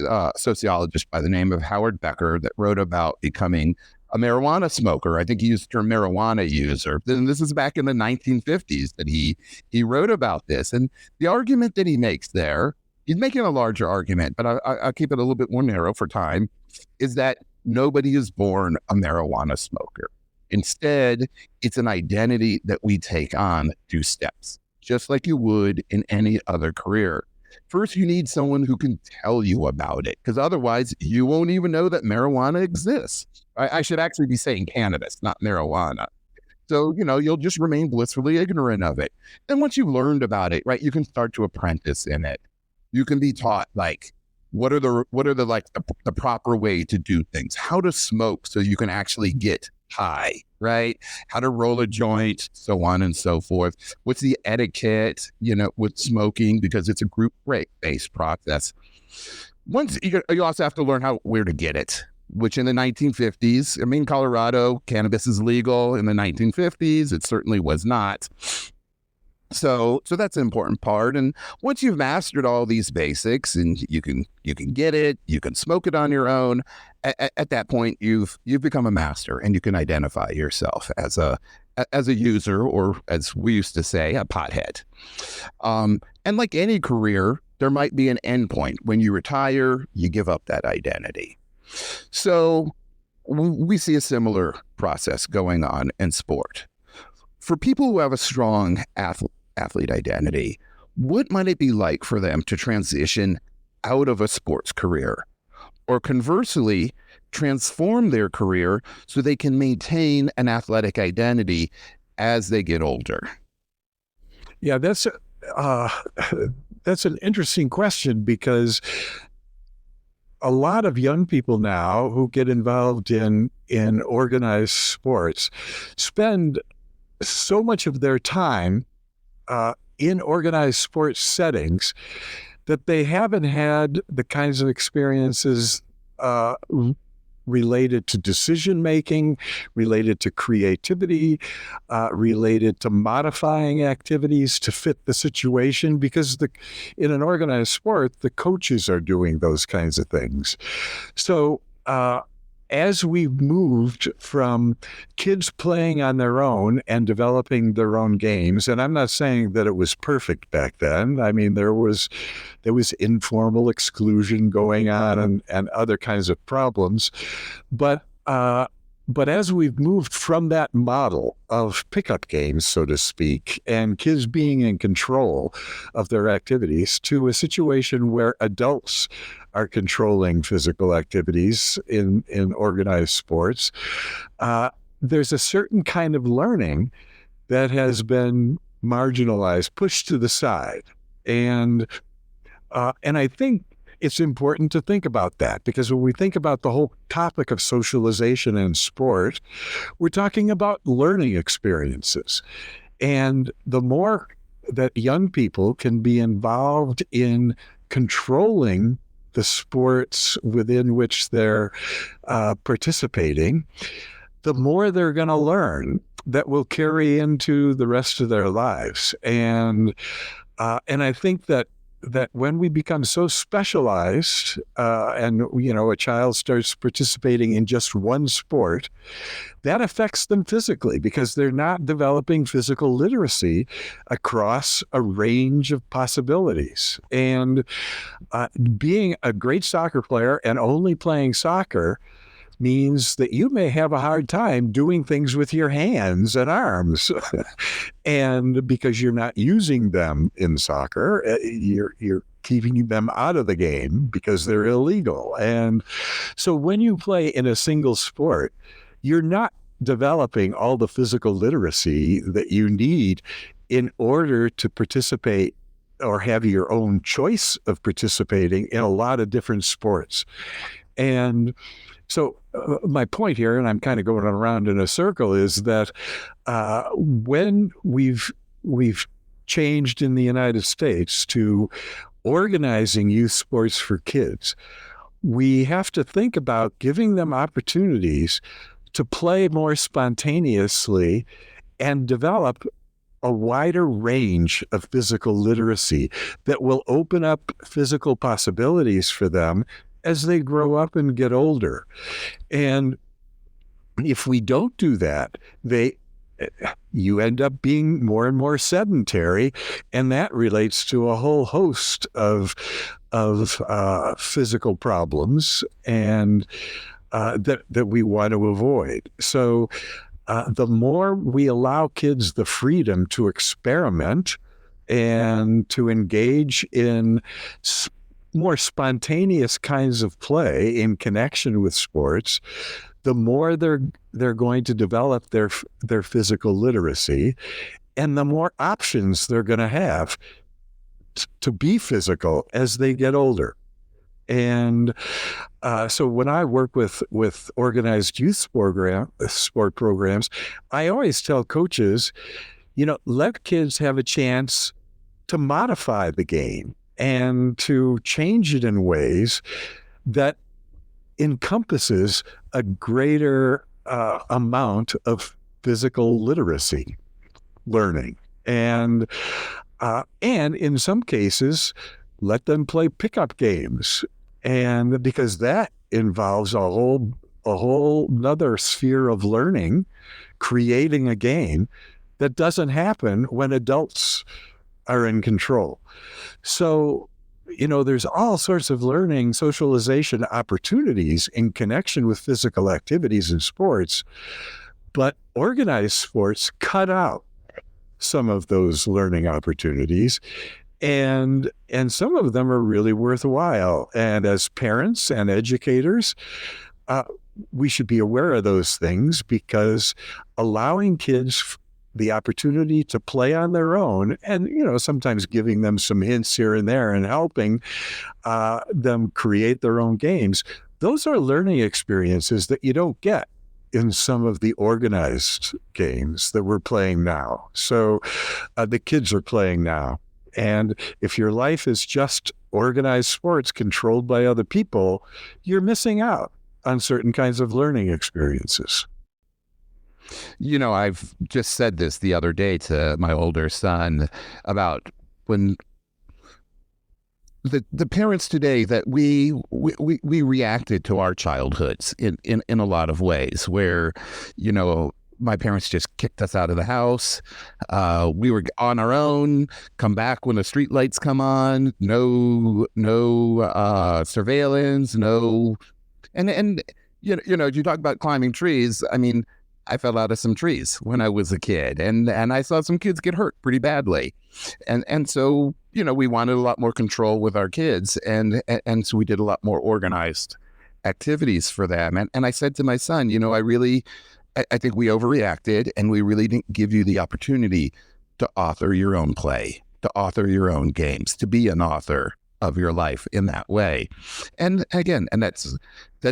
a sociologist by the name of Howard Becker that wrote about becoming a marijuana smoker. I think he used the term marijuana user. And this is back in the 1950s that he wrote about this. And the argument that he makes there, he's making a larger argument, but I'll keep it a little bit more narrow for time, is that nobody is born a marijuana smoker. Instead, it's an identity that we take on through steps, just like you would in any other career. First, you need someone who can tell you about it, because otherwise you won't even know that marijuana exists. I should actually be saying cannabis, not marijuana. So, you'll just remain blissfully ignorant of it. Then once you've learned about it, right, you can start to apprentice in it. You can be taught, what are the proper way to do things, how to smoke so you can actually get high, right? How to roll a joint, so on and so forth. What's the etiquette, with smoking, because it's a group-based process. Once you also have to learn where to get it, which in the 1950s, Colorado, cannabis is legal. In the 1950s, it certainly was not. So that's an important part. And once you've mastered all these basics and you can get it, you can smoke it on your own, at that point, you've become a master and you can identify yourself as a user, or as we used to say, a pothead. And like any career, there might be an end point. When you retire, you give up that identity. So we see a similar process going on in sport. For people who have a strong athlete identity, what might it be like for them to transition out of a sports career? Or conversely, transform their career so they can maintain an athletic identity as they get older? Yeah, that's an interesting question, because a lot of young people now who get involved in organized sports spend so much of their time in organized sports settings that they haven't had the kinds of experiences related to decision making, related to creativity, related to modifying activities to fit the situation, because in an organized sport, the coaches are doing those kinds of things. So as we've moved from kids playing on their own and developing their own games, and I'm not saying that it was perfect back then. I mean, there was informal exclusion going on and other kinds of problems, but as we've moved from that model of pickup games, so to speak, and kids being in control of their activities, to a situation where adults are controlling physical activities in organized sports, there's a certain kind of learning that has been marginalized, pushed to the side. And I think it's important to think about that, because when we think about the whole topic of socialization in sport, we're talking about learning experiences. And the more that young people can be involved in controlling the sports within which they're participating, the more they're going to learn that will carry into the rest of their lives. And I think that when we become so specialized, and a child starts participating in just one sport, that affects them physically, because they're not developing physical literacy across a range of possibilities. And being a great soccer player and only playing soccer means that you may have a hard time doing things with your hands and arms. And because you're not using them in soccer, you're keeping them out of the game because they're illegal. And so when you play in a single sport, you're not developing all the physical literacy that you need in order to participate or have your own choice of participating in a lot of different sports. And so my point here, and I'm kind of going around in a circle, is that when we've changed in the United States to organizing youth sports for kids, we have to think about giving them opportunities to play more spontaneously and develop a wider range of physical literacy that will open up physical possibilities for them as they grow up and get older. And if we don't do that, you end up being more and more sedentary, and that relates to a whole host of physical problems and that we want to avoid. So the more we allow kids the freedom to experiment and to engage in more spontaneous kinds of play in connection with sports, the more they're going to develop their physical literacy, and the more options they're going to have to be physical as they get older. And so when I work with organized youth sport programs, I always tell coaches, let kids have a chance to modify the game and to change it in ways that encompasses a greater amount of physical literacy learning. And in some cases, let them play pickup games. And because that involves a whole another sphere of learning, creating a game that doesn't happen when adults are in control. So, there's all sorts of learning, socialization opportunities in connection with physical activities in sports, but organized sports cut out some of those learning opportunities, and some of them are really worthwhile. And as parents and educators, we should be aware of those things, because allowing kids the opportunity to play on their own, and sometimes giving them some hints here and there and helping them create their own games, those are learning experiences that you don't get in some of the organized games that we're playing now. So the kids are playing now. And if your life is just organized sports controlled by other people, you're missing out on certain kinds of learning experiences. I've just said this the other day to my older son about when the parents today, that we reacted to our childhoods in a lot of ways, where, my parents just kicked us out of the house. We were on our own, come back when the street lights come on, no surveillance, no. And you talk about climbing trees. I mean, I fell out of some trees when I was a kid, and I saw some kids get hurt pretty badly. And so, we wanted a lot more control with our kids, and so we did a lot more organized activities for them. And I said to my son, I think we overreacted, and we really didn't give you the opportunity to author your own play, to author your own games, to be an author of your life in that way. And again, that's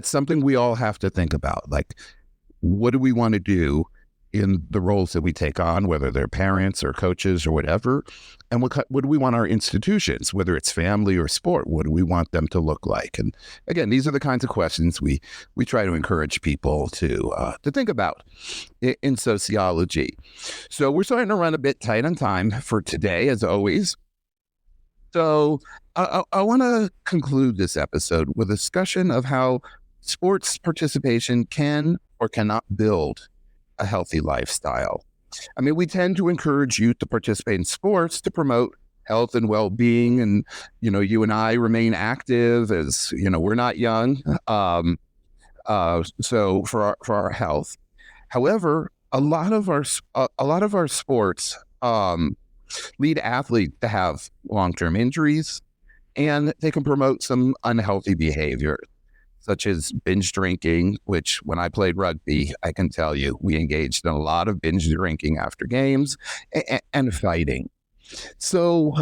something we all have to think about. Like, what do we want to do in the roles that we take on, whether they're parents or coaches or whatever? And what do we want our institutions, whether it's family or sport, what do we want them to look like? And again, these are the kinds of questions we try to encourage people to think about in sociology. So we're starting to run a bit tight on time for today, as always. So I want to conclude this episode with a discussion of how sports participation can or cannot build a healthy lifestyle. I mean, we tend to encourage youth to participate in sports to promote health and well-being. And, you and I remain active, as, we're not young. So for our health. However, a lot of our sports lead athletes to have long-term injuries, and they can promote some unhealthy behavior, such as binge drinking, which when I played rugby, I can tell you, we engaged in a lot of binge drinking after games and fighting. So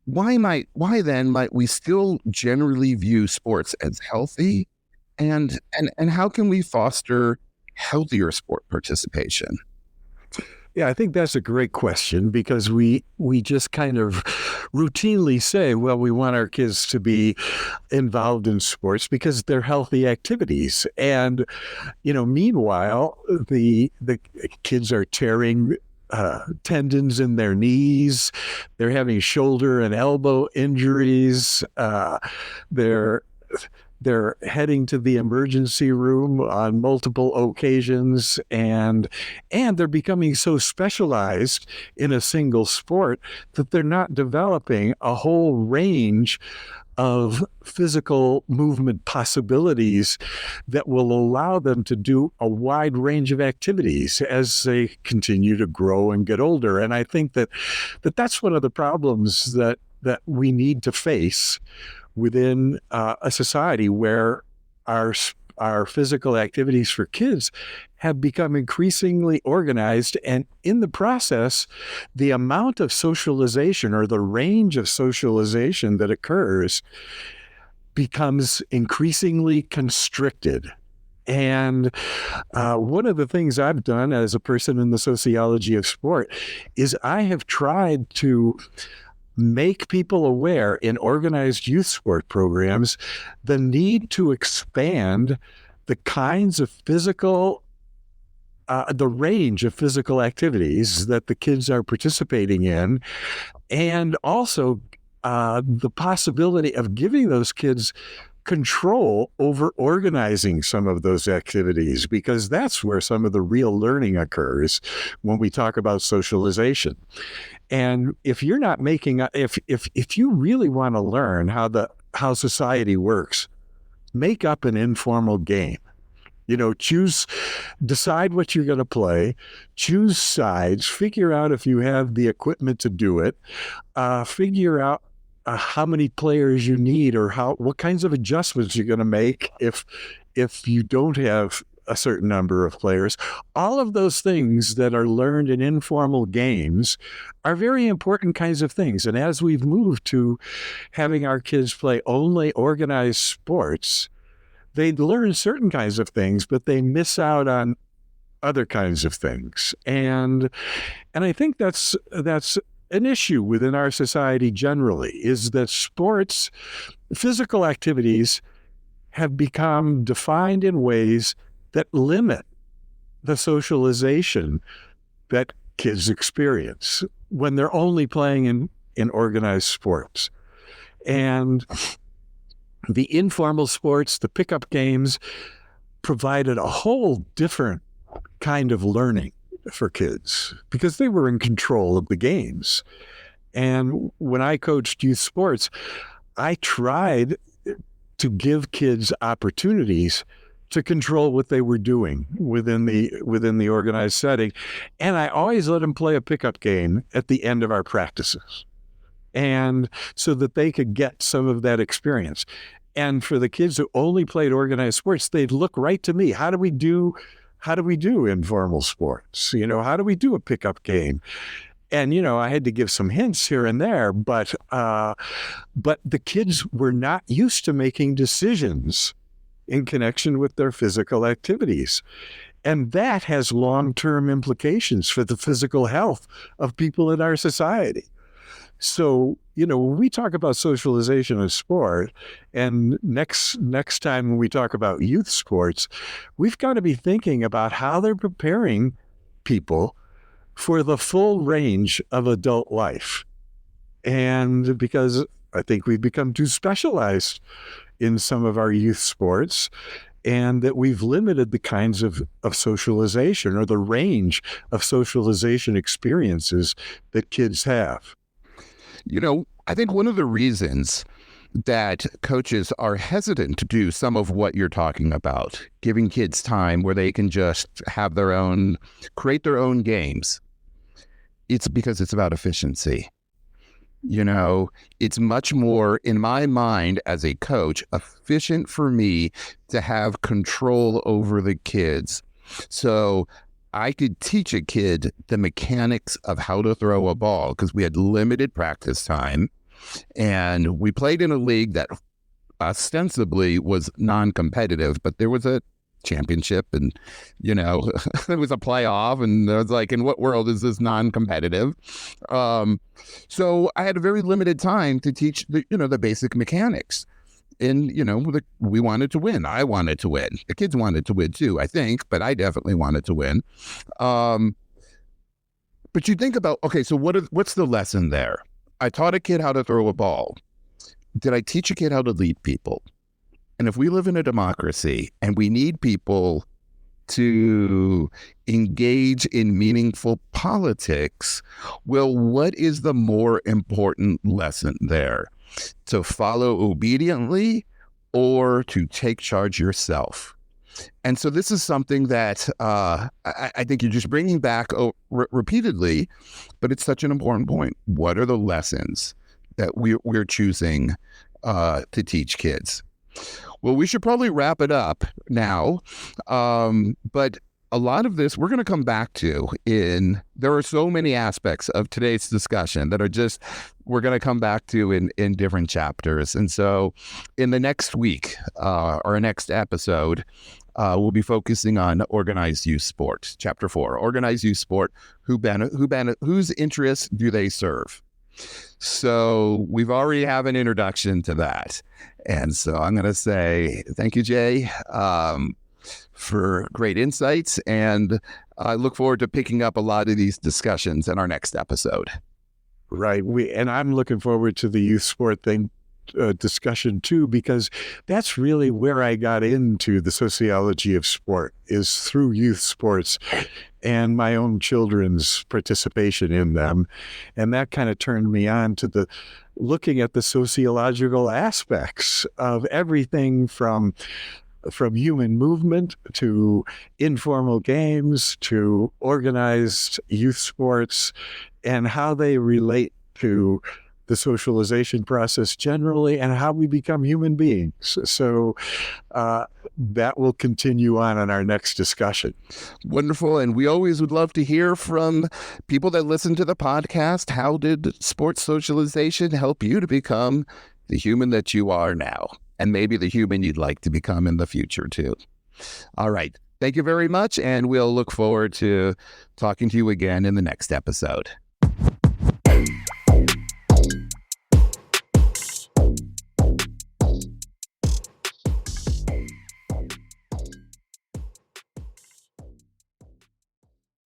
why then might we still generally view sports as healthy? And how can we foster healthier sport participation? Yeah, I think that's a great question, because we just kind of routinely say, well, we want our kids to be involved in sports because they're healthy activities. And, meanwhile, the kids are tearing tendons in their knees. They're having shoulder and elbow injuries. They're heading to the emergency room on multiple occasions, and they're becoming so specialized in a single sport that they're not developing a whole range of physical movement possibilities that will allow them to do a wide range of activities as they continue to grow and get older. And I think that's one of the problems that we need to face within a society where our physical activities for kids have become increasingly organized, and in the process, the amount of socialization, or the range of socialization that occurs, becomes increasingly constricted. And one of the things I've done as a person in the sociology of sport is I have tried to make people aware in organized youth sport programs the need to expand the kinds of the range of physical activities that the kids are participating in, and also the possibility of giving those kids control over organizing some of those activities, because that's where some of the real learning occurs when we talk about socialization. And if you're not making, if you really want to learn how society works, make up an informal game. Decide what you're going to play, choose sides, figure out if you have the equipment to do it, figure out how many players you need, or what kinds of adjustments you're going to make if you don't have a certain number of players. All of those things that are learned in informal games are very important kinds of things. And as we've moved to having our kids play only organized sports, they learn certain kinds of things, but they miss out on other kinds of things. And I think that's an issue within our society generally, is that sports, physical activities, have become defined in ways that limit the socialization that kids experience when they're only playing in organized sports. And the informal sports, the pickup games, provided a whole different kind of learning for kids because they were in control of the games. And when I coached youth sports, I tried to give kids opportunities to control what they were doing within the organized setting. And I always let them play a pickup game at the end of our practices, and so that they could get some of that experience. And for the kids who only played organized sports, they'd look right to me. How do we do informal sports? How do we do a pickup game? And, I had to give some hints here and there, but the kids were not used to making decisions in connection with their physical activities. And that has long-term implications for the physical health of people in our society. So, when we talk about socialization in sport, and next time when we talk about youth sports, we've got to be thinking about how they're preparing people for the full range of adult life. And because I think we've become too specialized in some of our youth sports, and that we've limited the kinds of socialization or the range of socialization experiences that kids have. I think one of the reasons that coaches are hesitant to do some of what you're talking about, giving kids time where they can just create their own games, it's because it's about efficiency. It's much more, in my mind as a coach, efficient for me to have control over the kids. So I could teach a kid the mechanics of how to throw a ball because we had limited practice time. And we played in a league that ostensibly was non-competitive, but there was a championship and, there was a playoff, and I was like, in what world is this non-competitive? So I had a very limited time to teach the basic mechanics. And, we wanted to win. I wanted to win. The kids wanted to win too, I think, but I definitely wanted to win. But you think about, okay, so what's the lesson there? I taught a kid how to throw a ball. Did I teach a kid how to lead people? And if we live in a democracy and we need people to engage in meaningful politics, well, what is the more important lesson there? To follow obediently or to take charge yourself? And so this is something that I think you're just bringing back repeatedly, but it's such an important point. What are the lessons that we're choosing to teach kids? Well, we should probably wrap it up now, but a lot of this we're going to come back to there are so many aspects of today's discussion that we're going to come back to in different chapters. And so in the next week or next episode, we'll be focusing on organized youth sport, chapter 4, organized youth sport, whose interests do they serve? So we've already have an introduction to that. And so I'm going to say thank you, Jay, for great insights. And I look forward to picking up a lot of these discussions in our next episode. Right. And I'm looking forward to the youth sport thing discussion too, because that's really where I got into the sociology of sport, is through youth sports and my own children's participation in them. And that kind of turned me on to looking at the sociological aspects of everything from human movement to informal games to organized youth sports, and how they relate to the socialization process generally, and how we become human beings. So that will continue on in our next discussion. Wonderful. And we always would love to hear from people that listen to the podcast. How did sports socialization help you to become the human that you are now? And maybe the human you'd like to become in the future, too. All right. Thank you very much. And we'll look forward to talking to you again in the next episode.